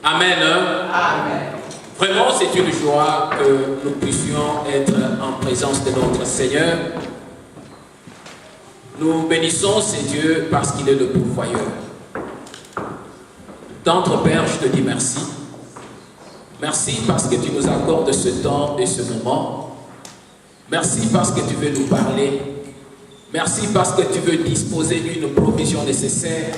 Amen. Amen. Vraiment, c'est une joie que nous puissions être en présence de notre Seigneur. Nous bénissons ces dieux parce qu'il est le pourvoyeur. Tendre Père, je te dis merci. Merci parce que tu nous accordes ce temps et ce moment. Merci parce que tu veux nous parler. Merci parce que tu veux disposer d'une provision nécessaire.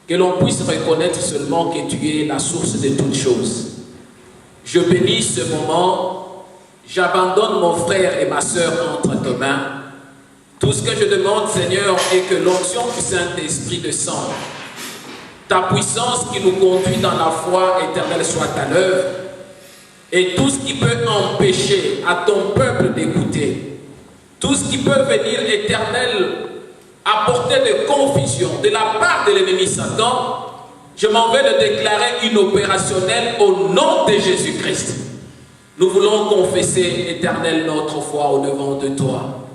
Que l'on puisse reconnaître seulement que tu es la source de toutes choses. Je bénis ce moment. J'abandonne mon frère et ma sœur entre tes mains. Tout ce que je demande, Seigneur, est que l'onction du Saint-Esprit descende. Ta puissance qui nous conduit dans la foi éternelle soit à l'œuvre. Et tout ce qui peut empêcher à ton peuple d'écouter, tout ce qui peut venir, Éternel, apporter de confusion de la part de l'ennemi Satan, je m'en vais le déclarer inopérationnel au nom de Jésus-Christ. Nous voulons confesser, Éternel, notre foi au devant de toi,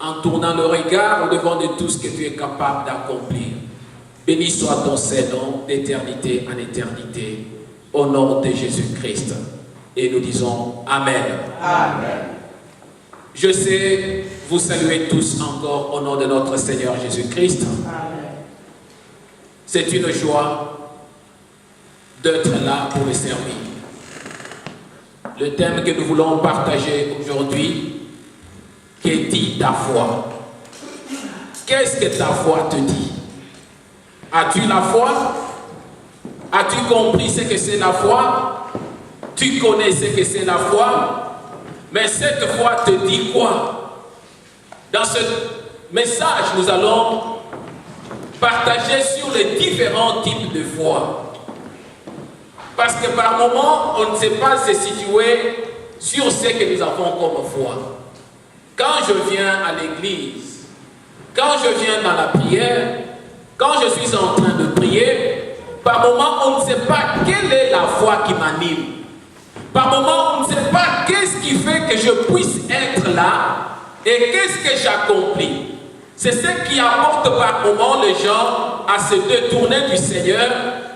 en tournant le regard au devant de tout ce que tu es capable d'accomplir. Béni soit ton Saint-Nom d'éternité en éternité, au nom de Jésus-Christ. Et nous disons Amen. Amen. Je sais vous saluer tous encore au nom de notre Seigneur Jésus-Christ. Amen. C'est une joie d'être là pour le servir. Le thème que nous voulons partager aujourd'hui, qu'est dit ta foi? Qu'est-ce que ta foi te dit? As-tu la foi? As-tu compris ce que c'est la foi? Tu connais ce que c'est la foi? Mais cette foi te dit quoi? Dans ce message, nous allons partager sur les différents types de foi. Parce que par moment, on ne sait pas se situer sur ce que nous avons comme foi. Quand je viens à l'église, quand je viens dans la prière, quand je suis en train de prier, par moment, on ne sait pas quelle est la foi qui m'anime. Par moment, on ne sait pas qu'est-ce qui fait que je puisse être là et qu'est-ce que j'accomplis. C'est ce qui apporte par moment les gens à se détourner du Seigneur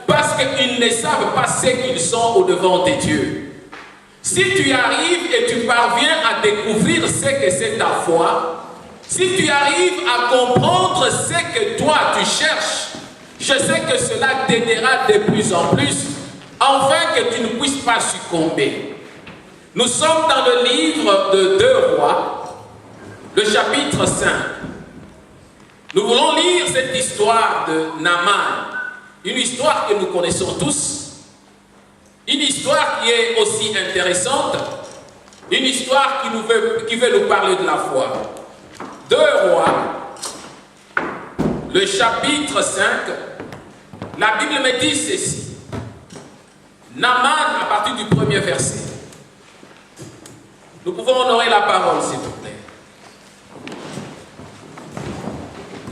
parce qu'ils ne savent pas ce qu'ils sont au devant de Dieu. Si tu arrives et tu parviens à découvrir ce que c'est ta foi, si tu arrives à comprendre ce que toi tu cherches, je sais que cela t'aidera de plus en plus, afin que tu ne puisses pas succomber. Nous sommes dans le livre de 2 Rois, le chapitre 5. Nous voulons lire cette histoire de Naaman, une histoire que nous connaissons tous, une histoire qui est aussi intéressante, une histoire qui veut nous parler de la foi. 2 Rois, le chapitre 5, la Bible me dit ceci. Naaman, à partir du premier verset. Nous pouvons honorer la parole, s'il vous plaît.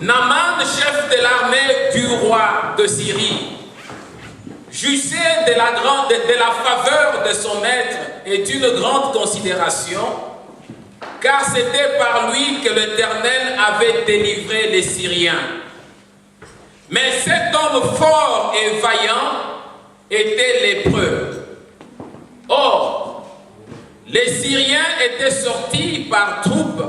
Naaman, chef de l'armée du roi de Syrie, jouissait de la faveur de son maître et d'une grande considération, car c'était par lui que l'Éternel avait délivré les Syriens. Mais cet homme fort et vaillant était lépreux. Or, les Syriens étaient sortis par troupes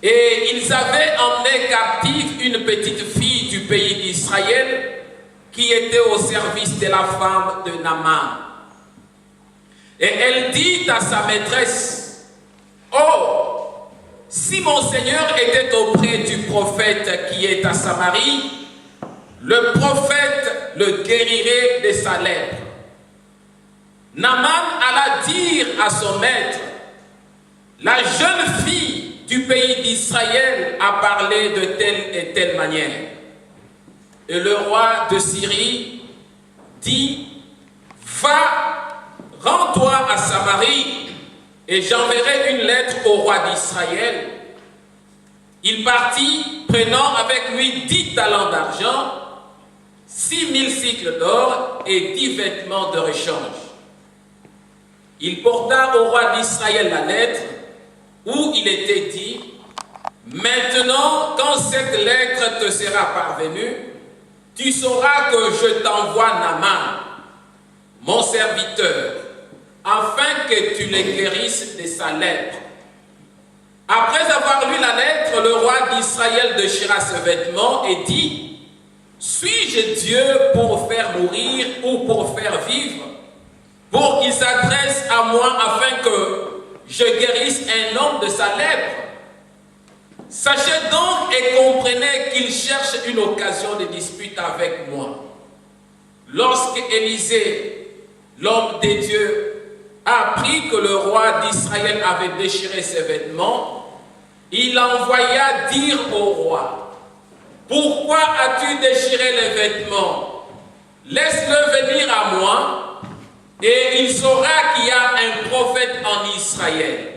et ils avaient emmené captive une petite fille du pays d'Israël qui était au service de la femme de Naaman. Et elle dit à sa maîtresse, « Oh, si mon Seigneur était auprès du prophète qui est à Samarie, le prophète le guérirait de sa lèpre. » Naaman alla dire à son maître, « La jeune fille du pays d'Israël a parlé de telle et telle manière. » Et le roi de Syrie dit, « Va, rends-toi à Samarie, et j'enverrai une lettre au roi d'Israël. » Il partit, prenant avec lui 10 talents d'argent, 6000 cycles d'or et 10 vêtements de rechange. Il porta au roi d'Israël la lettre où il était dit, « Maintenant, quand cette lettre te sera parvenue, tu sauras que je t'envoie Naaman, mon serviteur, afin que tu le guérisses de sa lèpre. Après avoir lu la lettre, le roi d'Israël déchira ses vêtements et dit, suis-je Dieu pour faire mourir ou pour faire vivre, pour qu'il s'adresse à moi afin que je guérisse un homme de sa lèpre? Sachez donc et comprenez qu'il cherche une occasion de dispute avec moi. Lorsque Élisée, l'homme de Dieu, apprit que le roi d'Israël avait déchiré ses vêtements, il envoya dire au roi, « Pourquoi as-tu déchiré les vêtements? Laisse-le venir à moi, et il saura qu'il y a un prophète en Israël. »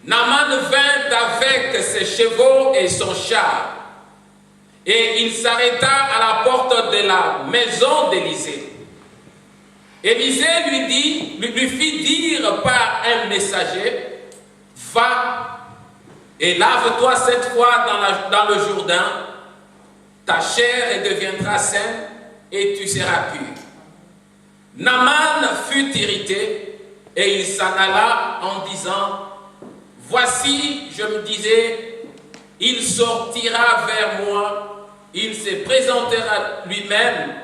Naaman vint avec ses chevaux et son char, et il s'arrêta à la porte de la maison d'Élisée. Élisée lui fit dire par un messager, « Va et lave-toi cette fois dans le Jourdain, ta chair deviendra saine et tu seras pur. » Naaman fut irrité et il s'en alla en disant, « Voici, je me disais, il sortira vers moi, il se présentera lui-même,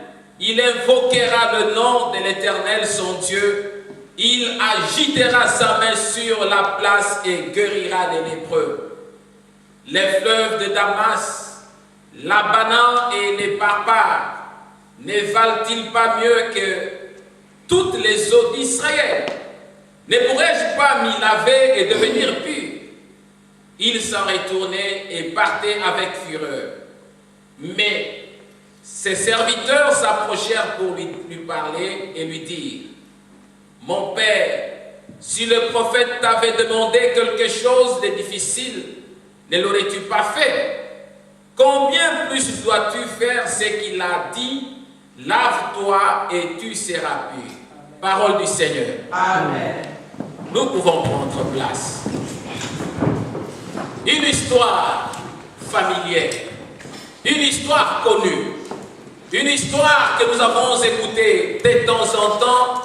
il invoquera le nom de l'Éternel son Dieu, il agitera sa main sur la place et guérira les lépreux. Les fleuves de Damas, l'Abanan et les Parpars, ne valent-ils pas mieux que toutes les eaux d'Israël? Ne pourrais-je pas m'y laver et devenir pur? » Il s'en retournait et partait avec fureur. Mais ses serviteurs s'approchèrent pour lui parler et lui dire, « Mon père, si le prophète t'avait demandé quelque chose de difficile, ne l'aurais-tu pas fait? Combien plus dois-tu faire ce qu'il a dit? Lave-toi et tu seras pur. » Parole du Seigneur. Amen. Nous pouvons prendre place. Une histoire familière, une histoire connue, une histoire que nous avons écoutée de temps en temps,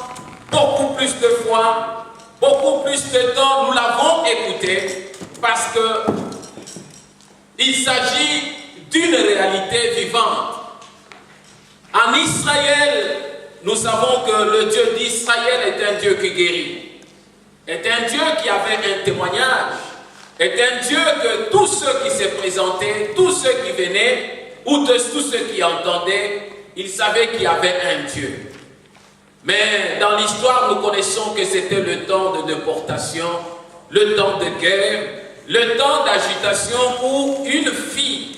beaucoup plus de fois, beaucoup plus de temps, nous l'avons écoutée parce que il s'agit d'une réalité vivante. En Israël, nous savons que le Dieu d'Israël est un Dieu qui guérit, est un Dieu qui avait un témoignage, est un Dieu que tous ceux qui se présentaient, tous ceux qui venaient, ou tous ceux qui entendaient, ils savaient qu'il y avait un Dieu. Mais dans l'histoire, nous connaissons que c'était le temps de déportation, le temps de guerre, le temps d'agitation où une fille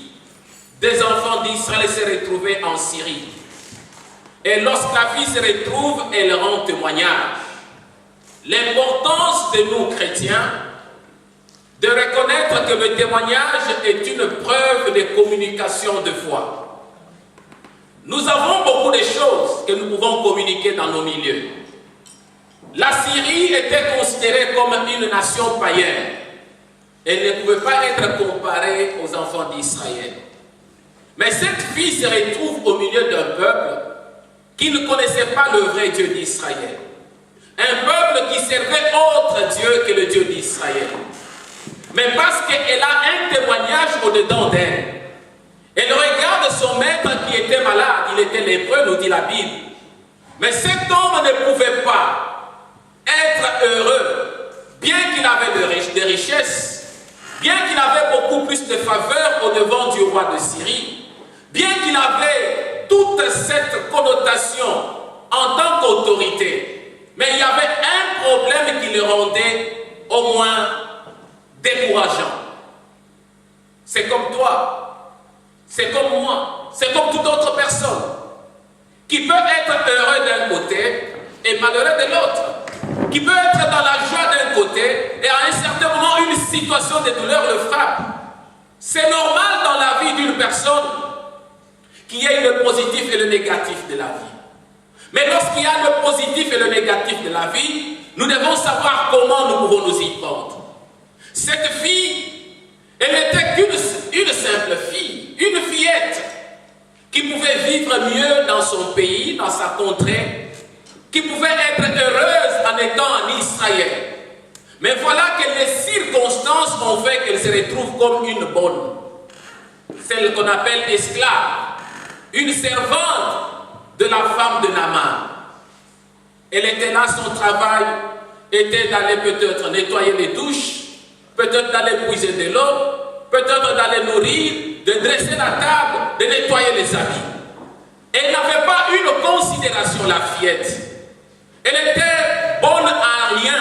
des enfants d'Israël s'est retrouvée en Syrie. Et lorsque la fille se retrouve, elle rend témoignage. L'importance de nous chrétiens, de reconnaître que le témoignage est une preuve de communication de foi. Nous avons beaucoup de choses que nous pouvons communiquer dans nos milieux. La Syrie était considérée comme une nation païenne. Elle ne pouvait pas être comparée aux enfants d'Israël. Mais cette fille se retrouve au milieu d'un peuple qui ne connaissait pas le vrai Dieu d'Israël. Un peuple qui servait autre Dieu que le Dieu d'Israël. Mais parce qu'elle a un témoignage au-dedans d'elle, elle regarde son maître qui était malade, il était lépreux, nous dit la Bible. Mais cet homme ne pouvait pas être heureux, bien qu'il avait des richesses, bien qu'il avait beaucoup plus de faveur au-devant du roi de Syrie, bien qu'il avait toute cette connotation en tant qu'autorité, mais il y avait un problème qui le rendait au moins décourageant. C'est comme toi, c'est comme moi, c'est comme toute autre personne qui peut être heureux d'un côté et malheureux de l'autre, qui peut être dans la joie d'un côté et à un certain moment une situation de douleur le frappe. C'est normal dans la vie d'une personne qu'il y ait le positif et le négatif de la vie. Mais lorsqu'il y a le positif et le négatif de la vie, nous devons savoir comment nous pouvons nous y prendre. Cette fille, elle n'était qu'une simple fille, une fillette qui pouvait vivre mieux dans son pays, dans sa contrée, qui pouvait être heureuse en étant en Israël. Mais voilà que les circonstances ont fait qu'elle se retrouve comme une bonne, celle qu'on appelle esclave, une servante de la femme de Naaman. Elle était là, son travail était d'aller peut-être nettoyer les douches, peut-être d'aller puiser de l'eau, peut-être d'aller nourrir, de dresser la table, de nettoyer les habits. Elle n'avait pas une considération, la fillette. Elle était bonne à rien,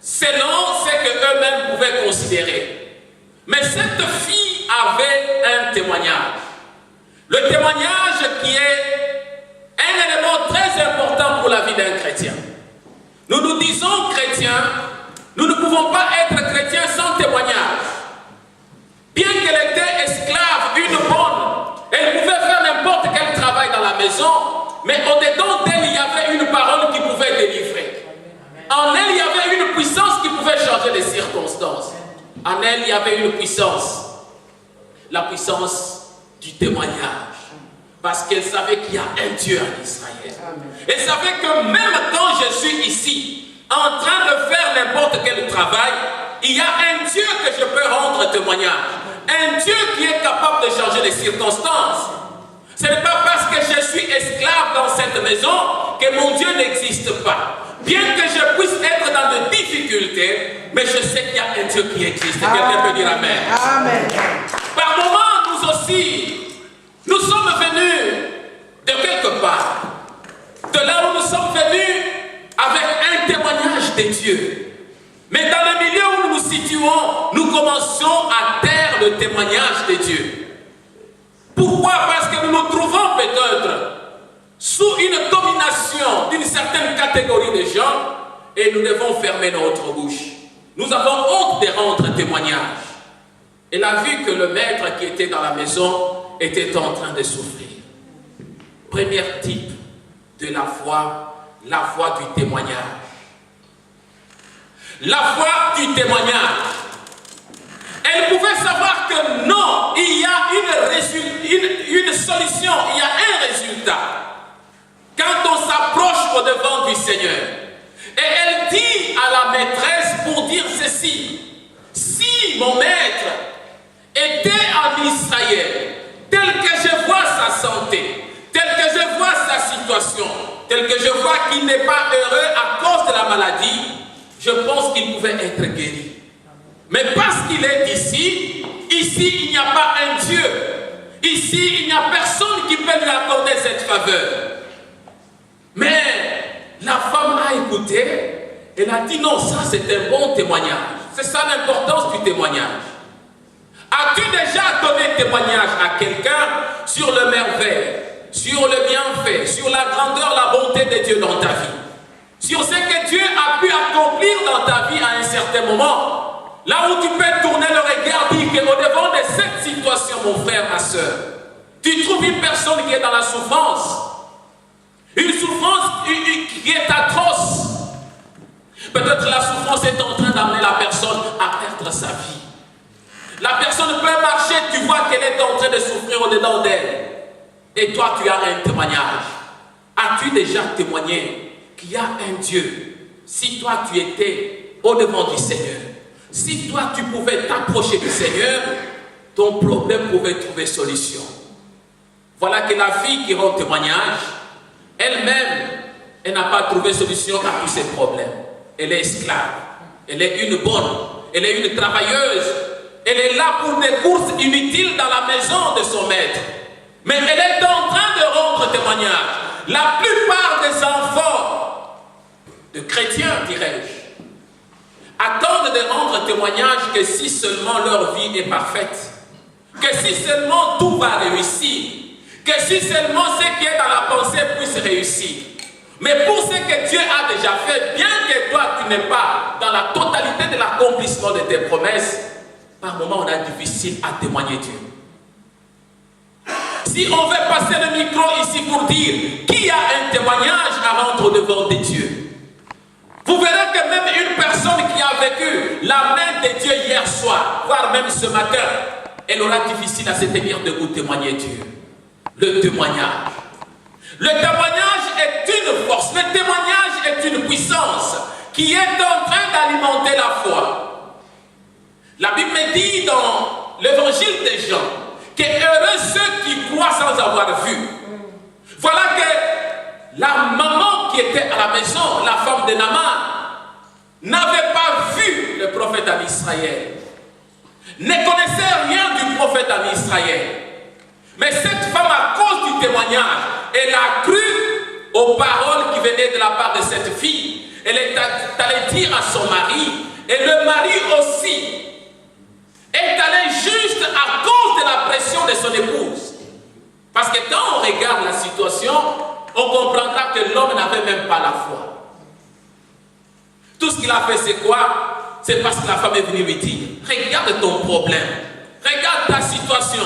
selon ce qu'eux-mêmes pouvaient considérer. Mais cette fille avait un témoignage. Le témoignage qui est un élément très important pour la vie d'un chrétien. Nous nous disons chrétiens, nous ne pouvons pas être chrétiens sans témoignage. Bien qu'elle était esclave, une bonne, elle pouvait faire n'importe quel travail dans la maison, mais au-dedans d'elle, il y avait une parole qui pouvait délivrer. En elle, il y avait une puissance qui pouvait changer les circonstances. En elle, il y avait une puissance. La puissance du témoignage. Parce qu'elle savait qu'il y a un Dieu en Israël. Elle savait que même quand je suis ici, en train de faire n'importe quel travail, il y a un Dieu que je peux rendre témoignage. Un Dieu qui est capable de changer les circonstances. Ce n'est pas parce que je suis esclave dans cette maison que mon Dieu n'existe pas. Bien que je puisse être dans des difficultés, mais je sais qu'il y a un Dieu qui existe. Quelqu'un peut dire Amen. Amen. Par moments, nous aussi, nous sommes venus de quelque part. De là où nous sommes venus avec un témoignage de Dieu. Mais dans le milieu où nous nous situons, nous commençons à taire le témoignage de Dieu. Pourquoi? Parce que nous nous trouvons peut-être sous une domination d'une certaine catégorie de gens et nous devons fermer notre bouche. Nous avons honte de rendre témoignage. Elle a vu que le maître qui était dans la maison était en train de souffrir. Premier type de la foi du témoignage. La foi du témoignage. Elle pouvait savoir que non, il y a une solution, il y a un résultat. Quand on s'approche au-devant du Seigneur. Et elle dit à la maîtresse pour dire ceci. Si mon maître était en Israël, tel que je vois sa santé, tel que je vois sa situation, tel que je vois qu'il n'est pas heureux à cause de la maladie, je pense qu'il pouvait être guéri. Mais parce qu'il est ici, il n'y a pas un Dieu. Ici, il n'y a personne qui peut lui accorder cette faveur. Mais la femme a écouté, elle a dit non, ça c'est un bon témoignage. C'est ça l'importance du témoignage. As-tu déjà donné témoignage à quelqu'un sur le merveille, sur le bienfait, sur la grandeur, la bonté de Dieu dans ta vie, sur ce que Dieu a pu accomplir dans ta vie à un certain moment? Là où tu peux tourner le regard, dire qu'au-devant de cette situation, mon frère, ma soeur, tu trouves une personne qui est dans la souffrance. Une souffrance qui est atroce. Peut-être la souffrance est en train d'amener la personne à perdre sa vie. La personne peut marcher, tu vois qu'elle est en train de souffrir au-dedans d'elle. Et toi, tu as un témoignage. As-tu déjà témoigné qu'il y a un Dieu? Si toi, tu étais au-devant du Seigneur, si toi, tu pouvais t'approcher du Seigneur, ton problème pouvait trouver solution. Voilà que la fille qui rend témoignage, elle-même, elle n'a pas trouvé solution à tous ses problèmes. Elle est esclave. Elle est une bonne. Elle est une travailleuse. Elle est là pour des courses inutiles dans la maison de son maître. Mais elle est en train de rendre témoignage. La plupart des enfants de chrétiens, dirais-je, attendent de rendre témoignage que si seulement leur vie est parfaite, que si seulement tout va réussir, que si seulement ce qui est dans la pensée puisse réussir. Mais pour ce que Dieu a déjà fait, bien que toi tu n'es pas dans la totalité de l'accomplissement de tes promesses, par moments on a difficile à témoigner Dieu. Si on veut passer le micro ici pour dire qui a un témoignage à rendre devant des dieux, vous verrez que même une personne qui a vécu la main de Dieu hier soir, voire même ce matin, elle aura difficile à se tenir debout témoigner Dieu. Le témoignage. Le témoignage est une force, le témoignage est une puissance qui est en train d'alimenter la foi. La Bible me dit dans l'évangile de Jean que heureux ceux qui croient sans avoir vu. Voilà que la maman qui était à la maison, la femme de Naaman, n'avait pas vu le prophète en Israël, ne connaissait rien du prophète en Israël. Mais cette femme, à cause du témoignage, elle a cru aux paroles qui venaient de la part de cette fille. Elle est allée dire à son mari, et le mari aussi est allé juste à cause de la pression de son épouse. Parce que quand on regarde la situation, on comprendra que l'homme n'avait même pas la foi. Tout ce qu'il a fait, c'est quoi? C'est parce que la femme est venue lui dire, regarde ton problème, regarde ta situation.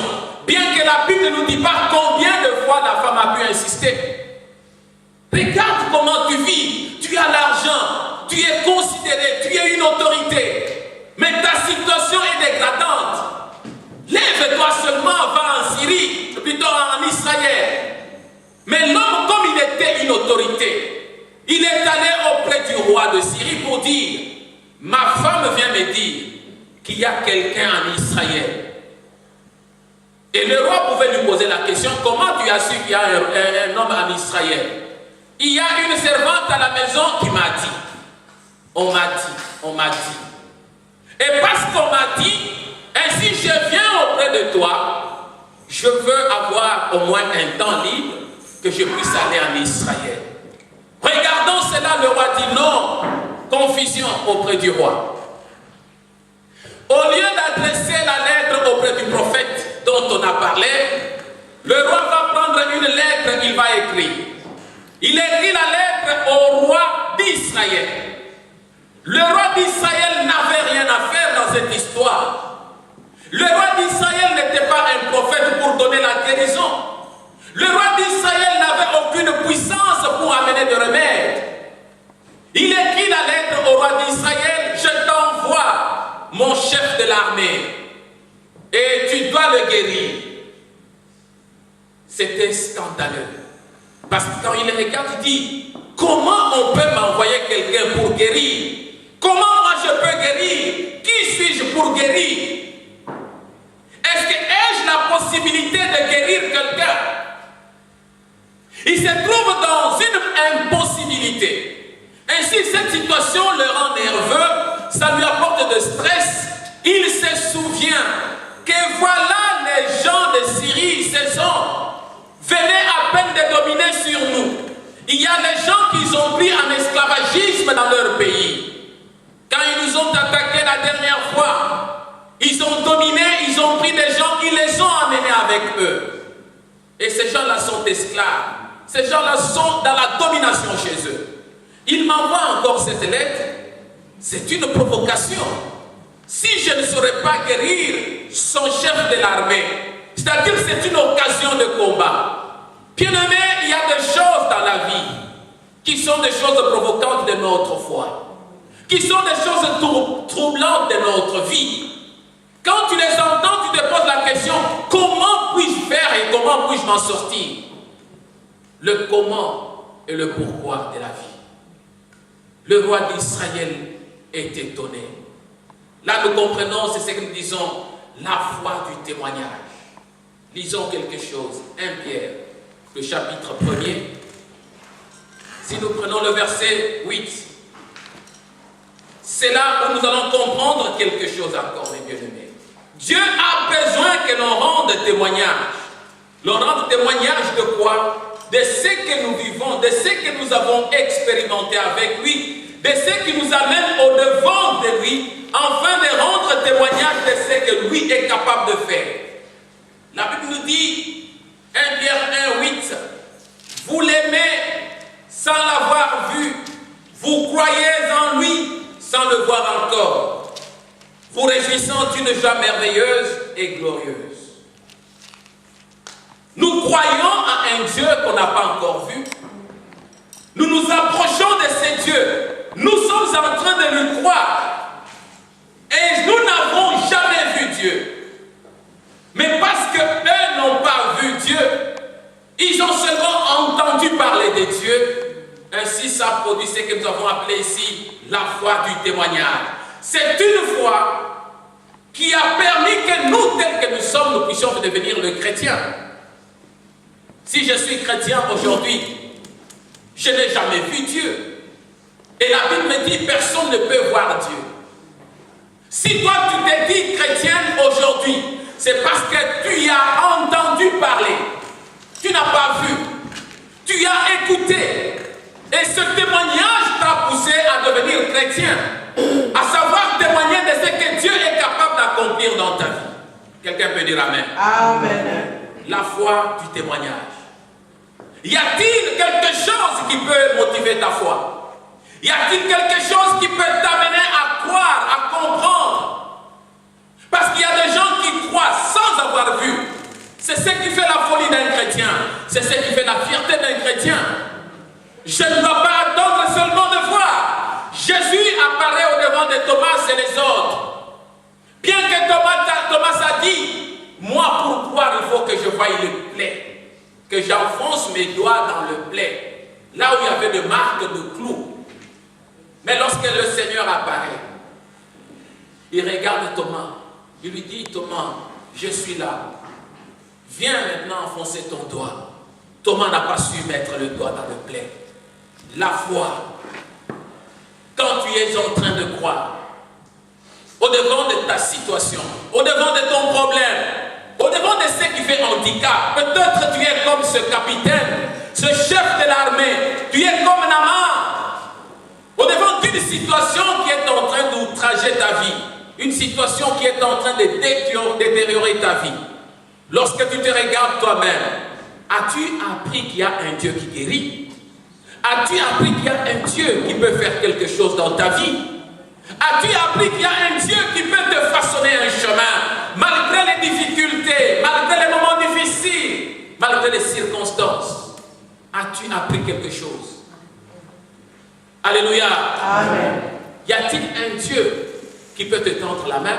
Bien que la Bible ne nous dit pas combien de fois la femme a pu insister. Regarde comment tu vis, tu as l'argent, tu es considéré, tu es une autorité. Mais ta situation est dégradante. Lève-toi seulement, va en Syrie, plutôt en Israël. Mais l'homme, comme il était une autorité, il est allé auprès du roi de Syrie pour dire, ma femme vient me dire qu'il y a quelqu'un en Israël. Et le roi pouvait lui poser la question, comment tu as su qu'il y a un homme en Israël? Il y a une servante à la maison qui m'a dit. On m'a dit. Et parce qu'on m'a dit, ainsi je viens auprès de toi, je veux avoir au moins un temps libre que je puisse aller en Israël. Regardons cela, le roi dit non. Confusion auprès du roi. Au lieu d'adresser la lettre auprès du prophète dont on a parlé, le roi va prendre une lettre, il va écrire. Il écrit la lettre au roi d'Israël. Le roi d'Israël n'avait rien à faire dans cette histoire. Le roi d'Israël n'était pas un prophète pour donner la guérison. Le roi d'Israël n'avait aucune puissance pour amener de remède. Il écrit la lettre au roi d'Israël, je t'envoie mon chef de l'armée et tu dois le guérir. C'était scandaleux. Parce que quand il regarde, il dit, comment on peut m'envoyer quelqu'un pour guérir? Comment moi je peux guérir? Qui suis-je pour guérir? Est-ce que ai-je la possibilité de guérir quelqu'un? Il se trouve dans une impossibilité. Ainsi, cette situation le rend nerveux, ça lui apporte de stress. Il se souvient que voilà les gens de Syrie, ce sont, venaient à peine de dominer sur nous. Il y a des gens qui ont pris en esclavagisme dans leur pays. Quand ils nous ont attaqués la dernière fois, ils ont dominé, ils ont pris des gens, ils les ont amenés avec eux. Et ces gens-là sont esclaves. Ces gens-là sont dans la domination chez eux. Il m'envoie encore cette lettre. C'est une provocation. Si je ne saurais pas guérir son chef de l'armée, c'est-à-dire que c'est une occasion de combat. Bien-aimé, il y a des choses dans la vie qui sont des choses provocantes de notre foi, qui sont des choses troublantes de notre vie. Quand tu les entends, tu te poses la question, comment puis-je faire et comment puis-je m'en sortir? Le comment et le pourquoi de la vie. Le roi d'Israël est étonné. Là, nous comprenons, c'est ce que nous disons, la foi du témoignage. Lisons quelque chose. 1 Pierre, le chapitre 1er. Si nous prenons le verset 8, c'est là où nous allons comprendre quelque chose encore, mes bien-aimés. Dieu a besoin que l'on rende témoignage. L'on rende témoignage de quoi? De ce que nous vivons, de ce que nous avons expérimenté avec lui, de ce qui nous amène au-devant de lui, afin de rendre témoignage de ce que lui est capable de faire. La Bible nous dit, 1 Pierre 1, 8, vous l'aimez sans l'avoir vu, vous croyez en lui sans le voir encore, vous réjouissant d'une joie merveilleuse et glorieuse. Nous croyons à un Dieu qu'on n'a pas encore vu. Nous nous approchons de ce Dieu. Nous sommes en train de lui croire. Et nous n'avons jamais vu Dieu. Mais parce qu'eux n'ont pas vu Dieu, ils ont seulement entendu parler de Dieu. ça produit ce que nous avons appelé ici la foi du témoignage. C'est une foi qui a permis que nous, tels que nous sommes, nous puissions devenir le chrétien. Si je suis chrétien aujourd'hui, je n'ai jamais vu Dieu. Et la Bible me dit, personne ne peut voir Dieu. Si toi tu t'es dit chrétienne aujourd'hui, c'est parce que tu y as entendu parler. Tu n'as pas vu. Tu as écouté. Et ce témoignage t'a poussé à devenir chrétien. À savoir témoigner de ce que Dieu est capable d'accomplir dans ta vie. Quelqu'un peut dire Amen. Amen. La foi du témoignage. Y a-t-il quelque chose qui peut motiver ta foi? Y a-t-il quelque chose qui peut t'amener à croire, à comprendre? Parce qu'il y a des gens qui croient sans avoir vu. C'est ce qui fait la folie d'un chrétien. C'est ce qui fait la fierté d'un chrétien. Je ne dois pas attendre seulement de voir. Jésus apparaît au-devant de Thomas et les autres. Bien que Thomas a dit, moi pour croire il faut que je voie le plaie, que j'enfonce mes doigts dans le plaie, là où il y avait des marques de clous. Mais lorsque le Seigneur apparaît, il regarde Thomas, il lui dit, Thomas, je suis là, viens maintenant enfoncer ton doigt. Thomas n'a pas su mettre le doigt dans le plaie. La foi, quand tu es en train de croire, au-devant de ta situation, au-devant de ton problème, au-devant de ce qui fait handicap, peut-être tu es comme ce capitaine, ce chef de l'armée, tu es comme Naaman, au-devant d'une situation qui est en train d'outrager ta vie, une situation qui est en train de détériorer ta vie. Lorsque tu te regardes toi-même, as-tu appris qu'il y a un Dieu qui guérit? As-tu appris qu'il y a un Dieu qui peut faire quelque chose dans ta vie? As-tu appris qu'il y a un Dieu qui peut te façonner un chemin, malgré les difficultés, malgré les moments difficiles, malgré les circonstances? As-tu appris quelque chose? Alléluia. Amen. Y a-t-il un Dieu qui peut te tendre la main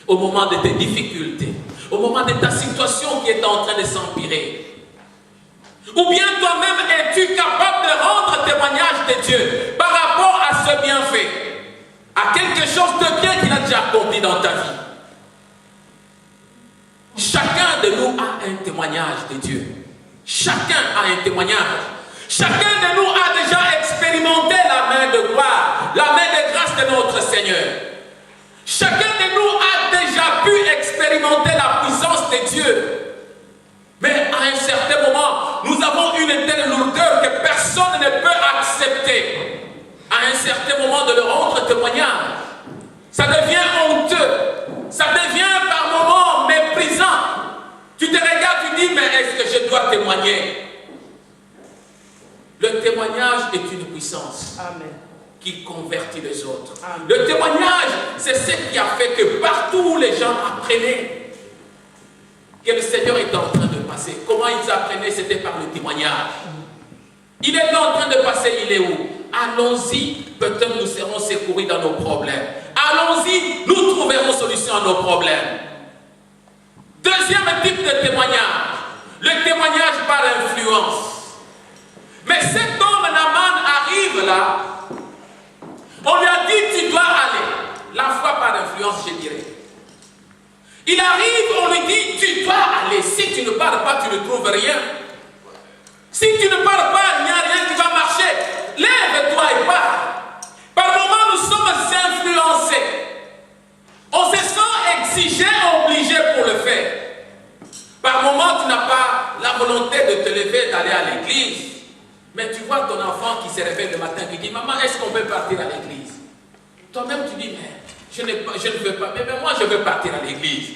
au moment de tes difficultés, au moment de ta situation qui est en train de s'empirer? Ou bien toi-même es-tu capable de rendre témoignage de Dieu par rapport à ce bienfait, à quelque chose de bien qu'il a déjà accompli dans ta vie? Chacun de nous a un témoignage de Dieu. Chacun a un témoignage. Chacun de nous a déjà expérimenté la main de gloire, la main de grâce de notre Seigneur. Chacun de nous a déjà pu expérimenter la puissance de Dieu. Mais à un certain moment, nous avons une telle lourdeur que personne ne peut accepter. À un certain moment de leur rendre témoignage, ça devient honteux. Ça devient par moments méprisant. Tu te regardes, tu dis, mais est-ce que je dois témoigner? Le témoignage est une puissance. Amen. Qui convertit les autres. Amen. Le témoignage, c'est ce qui a fait que partout où les gens apprenaient que le Seigneur est en train de passer. Comment ils apprenaient? C'était par le témoignage. Il est en train de passer, il est où? Allons-y, peut-être nous serons secourus dans nos problèmes. Allons-y, nous trouverons solution à nos problèmes. Deuxième type de témoignage, le témoignage par influence. Mais cet homme, Naaman, arrive là, on lui a dit, tu dois aller. La foi par influence, je dirais. Il arrive, on lui dit, tu dois aller. Si tu ne parles pas, tu ne trouves rien. Si tu ne parles pas, il n'y a rien qui va marcher. Lève-toi et parle. Par moments, nous sommes influencés. On se sent exigé, obligé pour le faire. Par moments, tu n'as pas la volonté de te lever, d'aller à l'église. Mais tu vois ton enfant qui se réveille le matin, qui dit, maman, est-ce qu'on peut partir à l'église? Toi-même, tu dis, mais je ne veux pas. Mais moi, je veux partir à l'église.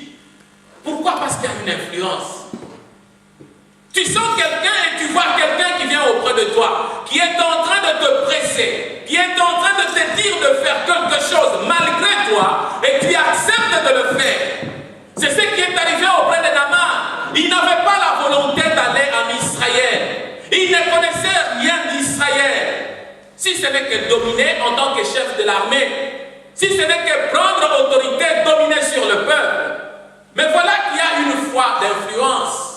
Pourquoi? Parce qu'il y a une influence. Tu sens quelqu'un et tu vois quelqu'un qui vient auprès de toi, qui est en train de te presser, qui est en train de te dire de faire quelque chose malgré toi, et tu acceptes de le faire. C'est ce qui est arrivé auprès de Naaman. Il n'avait pas la volonté d'aller en Israël. Il ne connaissait rien d'Israël. Si ce n'est que dominer en tant que chef de l'armée, si ce n'est que prendre autorité, dominer sur le peuple. Mais voilà qu'il y a une foi d'influence.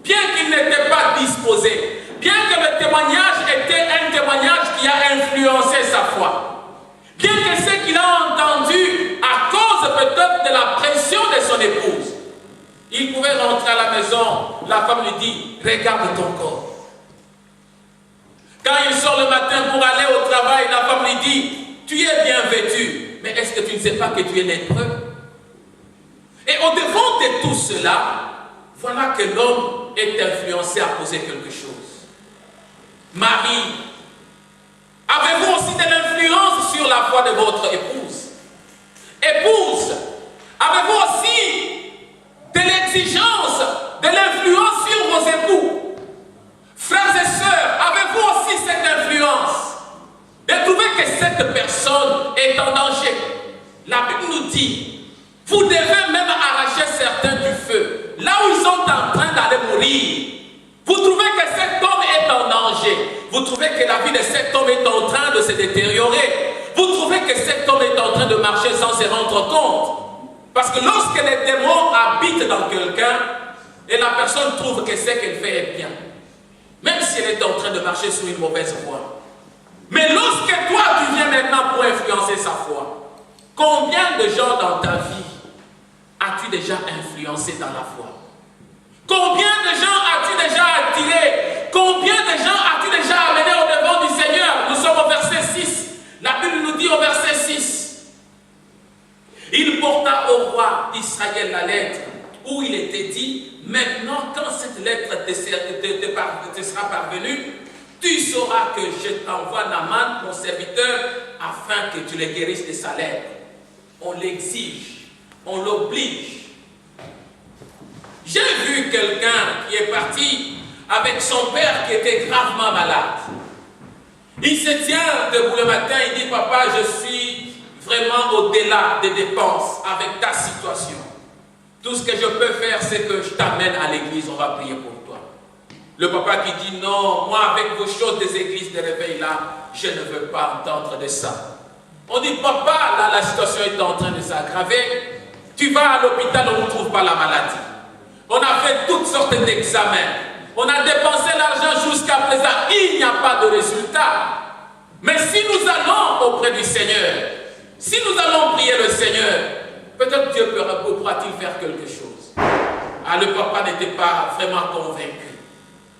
Bien qu'il n'était pas disposé, bien que le témoignage était un témoignage qui a influencé sa foi, bien que ce qu'il a entendu à cause peut-être de la pression de son épouse, il pouvait rentrer à la maison, la femme lui dit, regarde ton corps. Quand il sort le matin pour aller au travail, la femme lui dit, tu es bien vêtu, mais est-ce que tu ne sais pas que tu es lépreux? Et au-devant de tout cela, voilà que l'homme est influencé à poser quelque chose. Marie, avez-vous aussi de l'influence sur la foi de votre épouse? Épouse, avez-vous aussi de l'exigence, de l'influence sur vos époux? Frères et sœurs, avez-vous aussi cette influence de trouver que cette personne est en danger? La Bible nous dit, vous devez même arracher certains du feu, là où ils sont en train d'aller mourir. Vous trouvez que cet homme est en danger. Vous trouvez que la vie de cet homme est en train de se détériorer. Vous trouvez que cet homme est en train de marcher sans se rendre compte. Parce que lorsque les démons habitent dans quelqu'un, et la personne trouve que ce qu'elle fait est bien, même si elle est en train de marcher sur une mauvaise voie. Mais lorsque toi, tu viens maintenant pour influencer sa foi, combien de gens dans ta vie as-tu déjà influencé dans la foi? Combien de gens as-tu déjà attiré? Combien de gens as-tu déjà amené au devant du Seigneur? Nous sommes au verset 6. La Bible nous dit au verset 6. Il porta au roi d'Israël la lettre où il était dit, maintenant quand cette lettre te sera parvenue, tu sauras que je t'envoie Naaman, mon serviteur, afin que tu le guérisses de sa lèpre. On l'exige, on l'oblige. J'ai vu quelqu'un qui est parti avec son père qui était gravement malade. Il se tient debout le matin, il dit, papa, je suis vraiment au-delà des dépenses avec ta situation. Tout ce que je peux faire, c'est que je t'amène à l'église, on va prier pour toi. Le papa qui dit, non, moi avec vos choses des églises de réveil là, je ne veux pas entendre de ça. On dit, papa, là la situation est en train de s'aggraver, tu vas à l'hôpital, on ne trouve pas la maladie. On a fait toutes sortes d'examens, on a dépensé l'argent jusqu'à présent, il n'y a pas de résultat. Mais si nous allons auprès du Seigneur, si nous allons prier le Seigneur, peut-être Dieu pourra-t-il faire quelque chose. Ah, le papa n'était pas vraiment convaincu.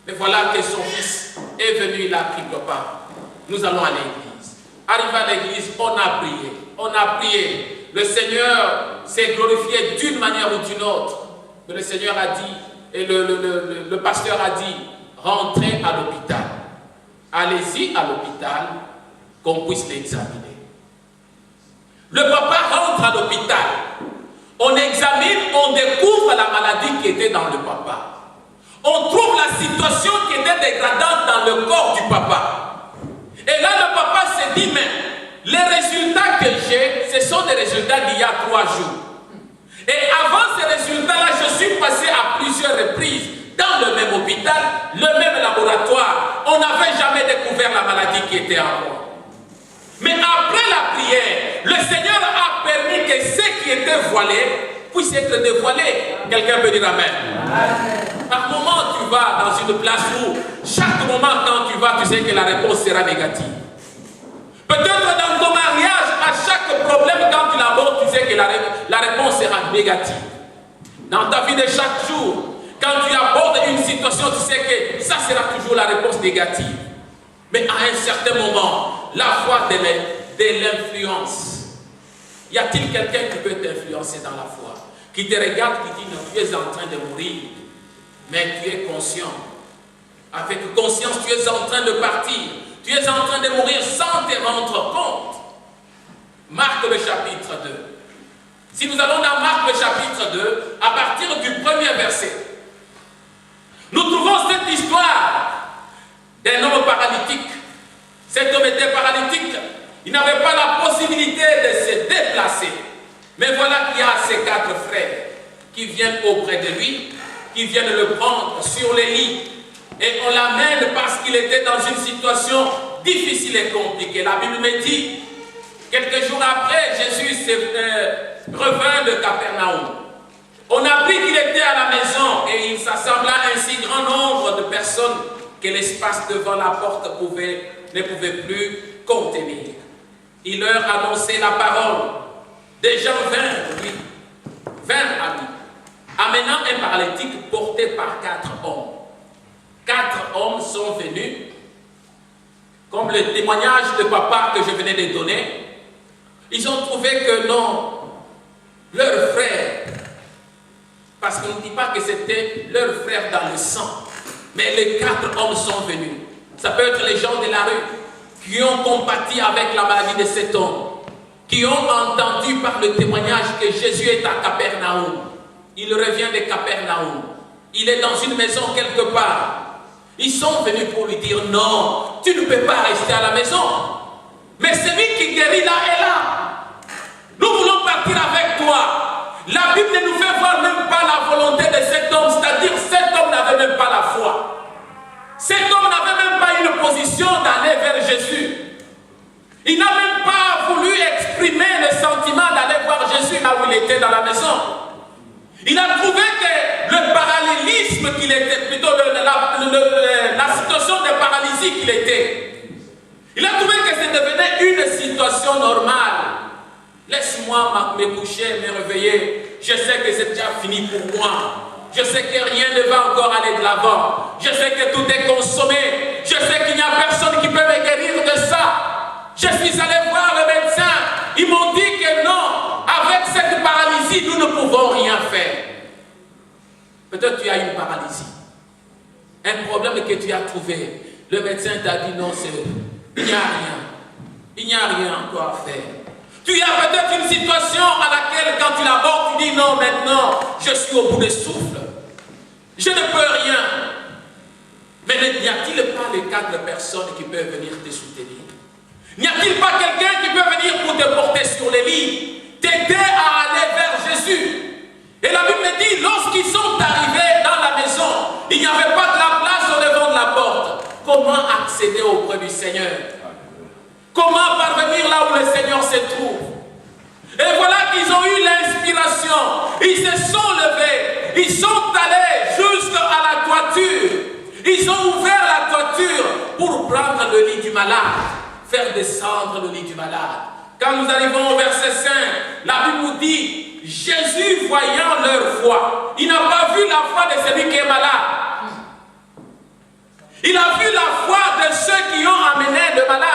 Mais voilà que son fils est venu, il a pris papa. Nous allons à l'église. Arrivé à l'église, on a prié. On a prié. Le Seigneur s'est glorifié d'une manière ou d'une autre. Mais le Seigneur a dit, et le pasteur a dit, rentrez à l'hôpital. Allez-y à l'hôpital, qu'on puisse l'examiner. Le papa rentre à l'hôpital. On examine, on découvre la maladie qui était dans le papa. On trouve la situation qui était dégradante dans le corps du papa. Et là, le papa s'est dit, mais les résultats que j'ai, ce sont des résultats d'il y a 3 jours. Et avant ces résultats-là, je suis passé à plusieurs reprises dans le même hôpital, le même laboratoire. On n'avait jamais découvert la maladie qui était en moi. Mais après la prière, le Seigneur a permis que ce qui était voilé puisse être dévoilé. Quelqu'un peut dire Amen. Par moment, tu vas dans une place où, chaque moment quand tu vas, tu sais que la réponse sera négative. Peut-être dans ton mariage, à chaque problème, quand tu l'abordes, tu sais que la réponse sera négative. Dans ta vie de chaque jour, quand tu abordes une situation, tu sais que ça sera toujours la réponse négative. Mais à un certain moment, la foi de l'influence. Y a-t-il quelqu'un qui peut t'influencer dans la foi? Qui te regarde, qui dit non, tu es en train de mourir, mais tu es conscient. Avec conscience, tu es en train de partir. Tu es en train de mourir sans te rendre compte. Marc le chapitre 2. Si nous allons dans Marc le chapitre 2, à partir du premier verset, nous trouvons cette histoire d'un homme paralytique. Cet homme était paralytique. Il n'avait pas la possibilité de se déplacer. Mais voilà qu'il y a ces 4 frères qui viennent auprès de lui, qui viennent le prendre sur les lits. Et on l'amène parce qu'il était dans une situation difficile et compliquée. La Bible me dit, quelques jours après, Jésus revint de Capernaum. On a appris qu'il était à la maison et il s'assembla un si grand nombre de personnes que l'espace devant la porte ne pouvait plus contenir. Il leur annonçait la parole. Des gens vinrent à lui, amenant un paralytique porté par 4 hommes. 4 hommes sont venus, comme le témoignage de papa que je venais de donner. Ils ont trouvé que non, leur frère, parce qu'on ne dit pas que c'était leur frère dans le sang, mais les 4 hommes sont venus. Ça peut être les gens de la rue qui ont compati avec la maladie de cet homme, qui ont entendu par le témoignage que Jésus est à Capernaum. Il revient de Capernaum. Il est dans une maison quelque part. Ils sont venus pour lui dire non, tu ne peux pas rester à la maison. Mais celui qui guérit là est là. Nous voulons partir avec toi. La Bible ne nous fait voir même pas la volonté de cet homme, c'est-à-dire cet homme n'avait même pas la foi. Cet homme n'avait même pas une position d'aller vers Jésus. Il n'a même pas voulu exprimer le sentiment d'aller voir Jésus là où il était dans la maison. Il a trouvé que le parallélisme qu'il était, plutôt la situation de paralysie qu'il était, il a trouvé que ça devenait une situation normale. Laisse-moi me coucher, me réveiller. Je sais que c'est déjà fini pour moi. Je sais que rien ne va encore aller de l'avant. Je sais que tout est consommé. Je sais qu'il n'y a personne qui peut me guérir de ça. Je suis allé voir le médecin. Ils m'ont dit que non, avec cette paralysie, nous ne pouvons rien faire. Peut-être tu as une paralysie. Un problème que tu as trouvé. Le médecin t'a dit non, il n'y a rien. Il n'y a rien encore à faire. Tu as peut-être une situation à laquelle, quand tu l'abordes, tu dis non, maintenant, je suis au bout des souffles. Je ne peux rien. Mais n'y a-t-il pas les 4 personnes qui peuvent venir te soutenir? N'y a-t-il pas quelqu'un qui peut venir pour te porter sur les lits, t'aider à aller vers Jésus? Et la Bible me dit, lorsqu'ils sont arrivés dans la maison, il n'y avait pas de la place au devant de la porte. Comment accéder auprès du Seigneur? Comment parvenir là où le Seigneur se trouve? Et voilà qu'ils ont eu l'inspiration. Ils se sont levés. Ils sont allés jusqu'à la toiture. Ils ont ouvert la toiture pour prendre le lit du malade. Faire descendre le lit du malade. Quand nous arrivons au verset 5, la Bible nous dit, Jésus voyant leur foi, il n'a pas vu la foi de celui qui est malade. Il a vu la foi de ceux qui ont amené le malade.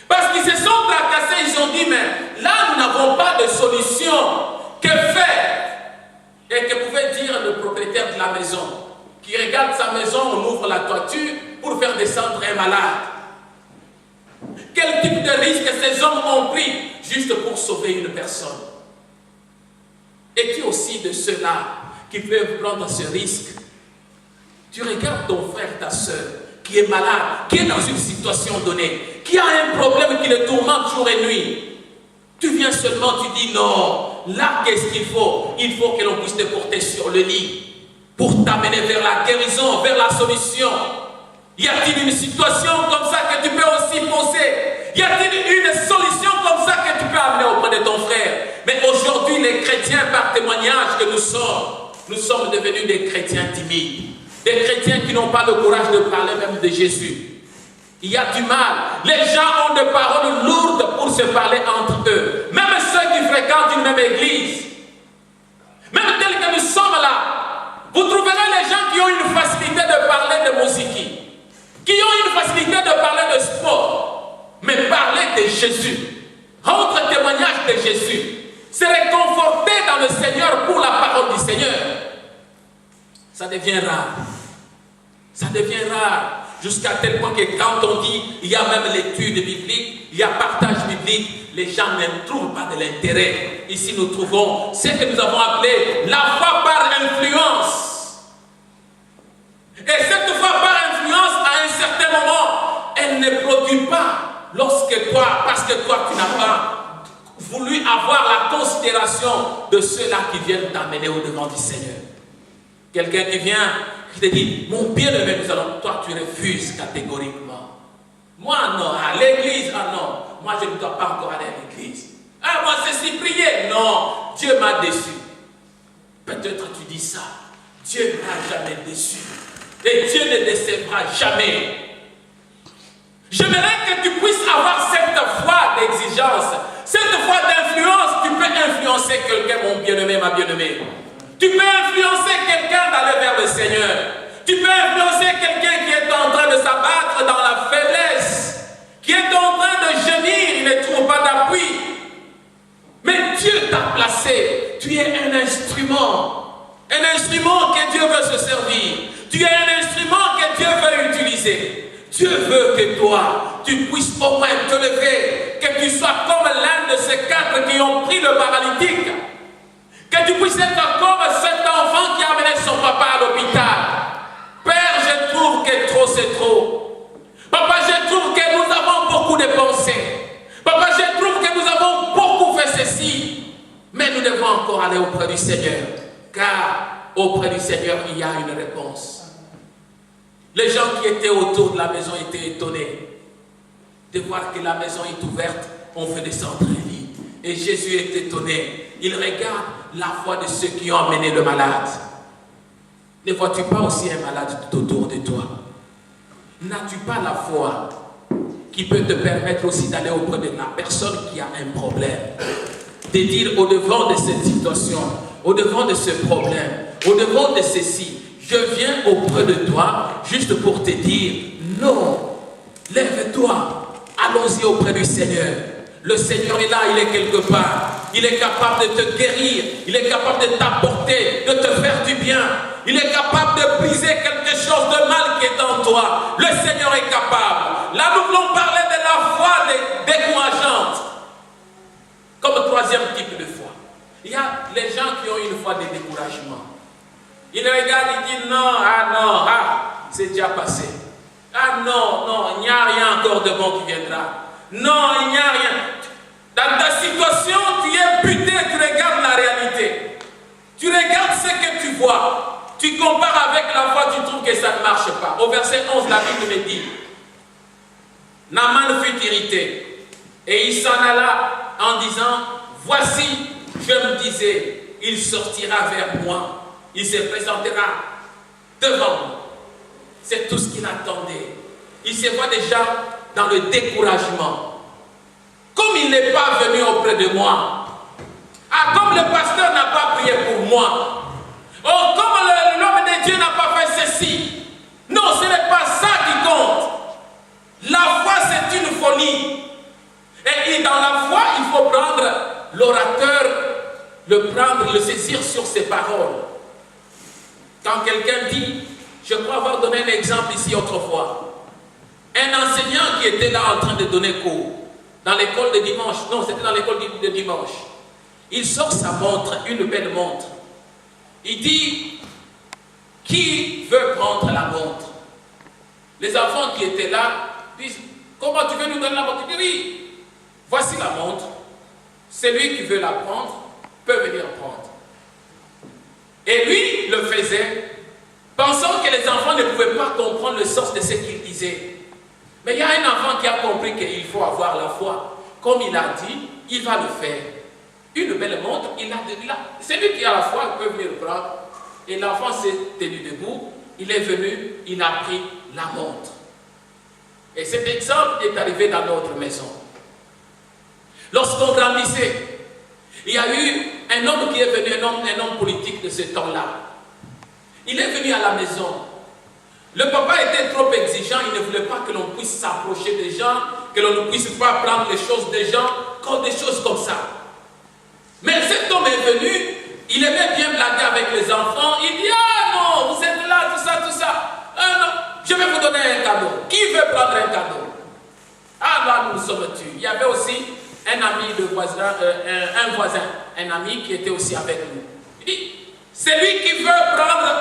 Parce qu'ils se sont tracassés, ils ont dit, mais là nous n'avons pas de solution. Que faire? Et que pouvait dire le propriétaire de la maison, qui regarde sa maison, on ouvre la toiture pour faire descendre un malade. Quel type de risque ces hommes ont pris juste pour sauver une personne? Es-tu aussi de ceux-là qui peuvent prendre ce risque? Tu regardes ton frère, ta soeur, qui est malade, qui est dans une situation donnée, qui a un problème qui le tourmente jour et nuit. Tu viens seulement, tu dis non, là qu'est-ce qu'il faut? Il faut que l'on puisse te porter sur le lit pour t'amener vers la guérison, vers la solution. Y a-t-il une situation comme ça que tu peux aussi poser? Y a-t-il une solution comme ça que tu peux amener auprès de ton frère? Mais aujourd'hui, les chrétiens, par témoignage que nous sommes devenus des chrétiens timides. Des chrétiens qui n'ont pas le courage de parler même de Jésus. Il y a du mal. Les gens ont des paroles lourdes pour se parler entre eux. Même ceux qui fréquentent une même église. Même tels que nous sommes là. Vous trouverez les gens qui ont une facilité de parler de musique. Qui ont une facilité de parler de sport. Mais parler de Jésus. Rendre témoignage de Jésus. Se réconforter dans le Seigneur pour la parole du Seigneur. Ça devient rare. Ça devient rare. Jusqu'à tel point que quand on dit, il y a même l'étude biblique, il y a partage biblique, les gens ne trouvent pas de l'intérêt. Ici nous trouvons ce que nous avons appelé la foi par influence. Et cette foi par influence, à un certain moment, elle ne produit pas lorsque toi, parce que toi tu n'as pas voulu avoir la considération de ceux-là qui viennent t'amener au devant du Seigneur. Quelqu'un qui vient, qui te dit, mon bien-aimé, nous allons, toi tu refuses catégoriquement. Moi non, à l'église, ah non, moi je ne dois pas encore aller à l'église. Ah moi c'est si prier, non, Dieu m'a déçu. Peut-être tu dis ça, Dieu ne m'a jamais déçu. Et Dieu ne décevra n'arrêtera jamais. J'aimerais que tu puisses avoir cette foi d'exigence, cette foi d'influence. Tu peux influencer quelqu'un, mon bien-aimé, ma bien-aimée. Tu peux influencer quelqu'un d'aller vers le Seigneur. Tu peux influencer quelqu'un qui est en train de s'abattre dans la faiblesse, qui est en train de gémir, il ne trouve pas d'appui. Mais Dieu t'a placé. Tu es un instrument que Dieu veut se servir. Tu es un instrument que Dieu veut utiliser. Dieu veut que toi, tu puisses au moins te lever, que tu sois comme l'un de ces 4 qui ont pris le paralytique, que tu puisses être comme cet enfant qui a amené son papa à l'hôpital. Père, je trouve que trop c'est trop. Papa, je trouve que nous avons beaucoup dépensé. Papa, je trouve que nous avons beaucoup fait ceci. Mais nous devons encore aller auprès du Seigneur, car auprès du Seigneur, il y a une réponse. Les gens qui étaient autour de la maison étaient étonnés de voir que la maison est ouverte, on fait descendre un lit. Et Jésus est étonné. Il regarde la foi de ceux qui ont amené le malade. Ne vois-tu pas aussi un malade tout autour de toi? N'as-tu pas la foi qui peut te permettre aussi d'aller auprès de la personne qui a un problème? De dire au-devant de cette situation, au-devant de ce problème, au-devant de ceci, je viens auprès de toi juste pour te dire, non, lève-toi, allons-y auprès du Seigneur. Le Seigneur est là, il est quelque part. Il est capable de te guérir, il est capable de t'apporter, de te faire du bien. Il est capable de briser quelque chose de mal qui est en toi. Le Seigneur est capable. Là, nous voulons parler de la foi décourageante. Comme 3e type de foi. Il y a les gens qui ont une foi de découragement. Ils regardent, ils disent non, c'est déjà passé. Ah non, il n'y a rien encore de bon qui viendra. Non, il n'y a rien. Dans ta situation, tu es buté, tu regardes la réalité. Tu regardes ce que tu vois. Tu compares avec la foi, tu trouves que ça ne marche pas. Au verset 11, la Bible me dit, Naaman fut irrité. Et il s'en alla en disant, voici, je me disais, il sortira vers moi. Il se présentera devant moi. C'est tout ce qu'il attendait. Il se voit déjà dans le découragement. Comme il n'est pas venu auprès de moi. Ah, comme le pasteur n'a pas prié pour moi. Oh, comme l'homme de Dieu n'a pas fait ceci. Non, ce n'est pas ça qui compte. La foi, c'est une folie. Et dans la foi, il faut prendre l'orateur, le saisir sur ses paroles. Quand quelqu'un dit, je crois avoir donné un exemple ici autrefois, un enseignant qui était là en train de donner cours, dans l'école de dimanche, non, c'était dans l'école de dimanche, il sort sa montre, une belle montre. Il dit, qui veut prendre la montre? Les enfants qui étaient là disent, comment tu veux nous donner la montre? Il dit, oui, voici la montre. Celui qui veut la prendre peut venir prendre. Et lui le faisait, pensant que les enfants ne pouvaient pas comprendre le sens de ce qu'il disait. Mais il y a un enfant qui a compris qu'il faut avoir la foi. Comme il a dit, il va le faire. Une belle montre, celui qui a la foi peut venir le prendre. Et l'enfant s'est tenu debout, il est venu, il a pris la montre. Et cet exemple est arrivé dans notre maison. Lorsqu'on grandissait, il y a eu un homme qui est venu, un homme politique de ce temps-là. Il est venu à la maison. Le papa était trop exigeant, il ne voulait pas que l'on puisse s'approcher des gens, que l'on ne puisse pas prendre les choses des gens, comme des choses comme ça. Mais cet homme est venu, il aimait bien blaguer avec les enfants, il dit, ah non, vous êtes là, tout ça. Ah non, je vais vous donner un cadeau. Qui veut prendre un cadeau? Ah là, nous sommes tués. Il y avait aussi un ami de voisin, un ami qui était aussi avec nous. Il dit, c'est lui qui veut prendre,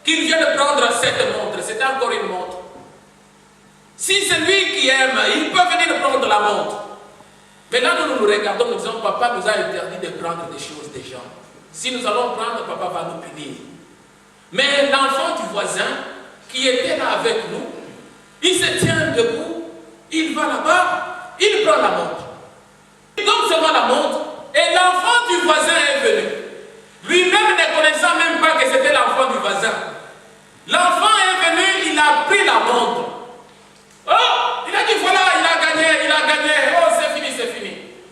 qu'il vienne prendre cette montre. C'était encore une montre. Si c'est lui qui aime, il peut venir prendre la montre. Mais là, nous nous regardons, nous disons, papa nous a interdit de prendre des choses des gens. Si nous allons prendre, papa va nous punir. Mais l'enfant du voisin, qui était là avec nous, il se tient debout, il va là-bas, il prend la montre. Il donne seulement la montre, et l'enfant du voisin est venu. Lui-même ne connaissant même pas que c'était l'enfant du voisin. L'enfant est venu, il a pris la la montre. Oh, il a dit voilà, il a gagné. Oh, c'est fini.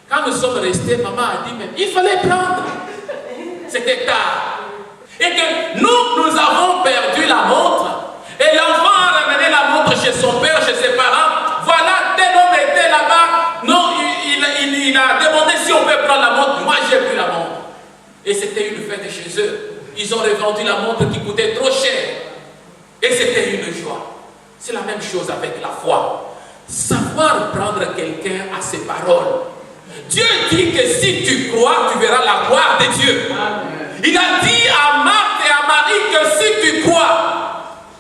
Quand nous sommes restés, maman a dit, mais il fallait prendre. C'était tard. Et que nous avons perdu la montre. Et l'enfant a ramené la montre chez son père, chez ses parents. Voilà, tel homme était là-bas. Non, il a demandé si on peut prendre la montre. Moi, j'ai pris la montre. Et c'était une fête chez eux. Ils ont revendu la montre qui coûtait trop cher. Et c'était une joie. C'est la même chose avec la foi. Savoir prendre quelqu'un à ses paroles. Dieu dit que si tu crois, tu verras la gloire de Dieu. Amen. Il a dit à Marthe et à Marie que si tu crois,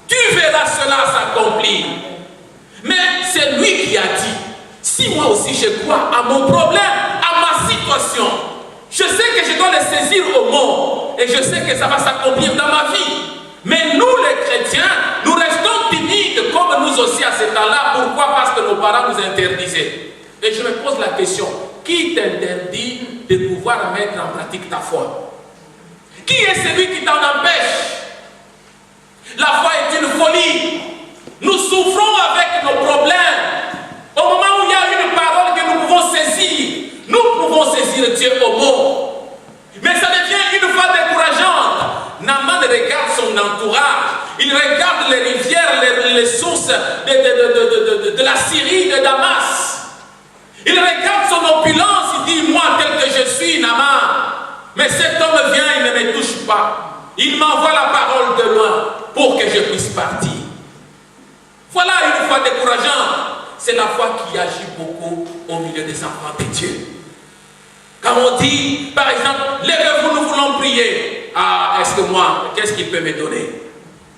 tu verras cela s'accomplir. Mais c'est lui qui a dit, si moi aussi je crois à mon problème, à ma situation, je sais que je dois le saisir au monde et je sais que ça va s'accomplir dans ma vie. Mais nous les chrétiens, nous restons timides comme nous aussi à ce temps-là. Pourquoi? Parce que nos parents nous interdisaient. Et je me pose la question, qui t'interdit de pouvoir mettre en pratique ta foi? Qui est celui qui t'en empêche? La foi est une folie. Nous souffrons avec nos problèmes. Au moment où il y a une parole que nous pouvons saisir, nous pouvons saisir Dieu au mot. Mais ça devient une foi décourageante. Naaman regarde son entourage. Il regarde les rivières, les sources de la Syrie, de Damas. Il regarde son opulence, il dit, moi tel que je suis, Naaman. Mais cet homme vient, il ne me touche pas. Il m'envoie la parole de loin pour que je puisse partir. Voilà une foi décourageante. C'est la foi qui agit beaucoup au milieu des enfants de Dieu. Quand on dit, par exemple, lèvez-vous, nous voulons prier. Ah, est-ce que moi, qu'est-ce qu'il peut me donner?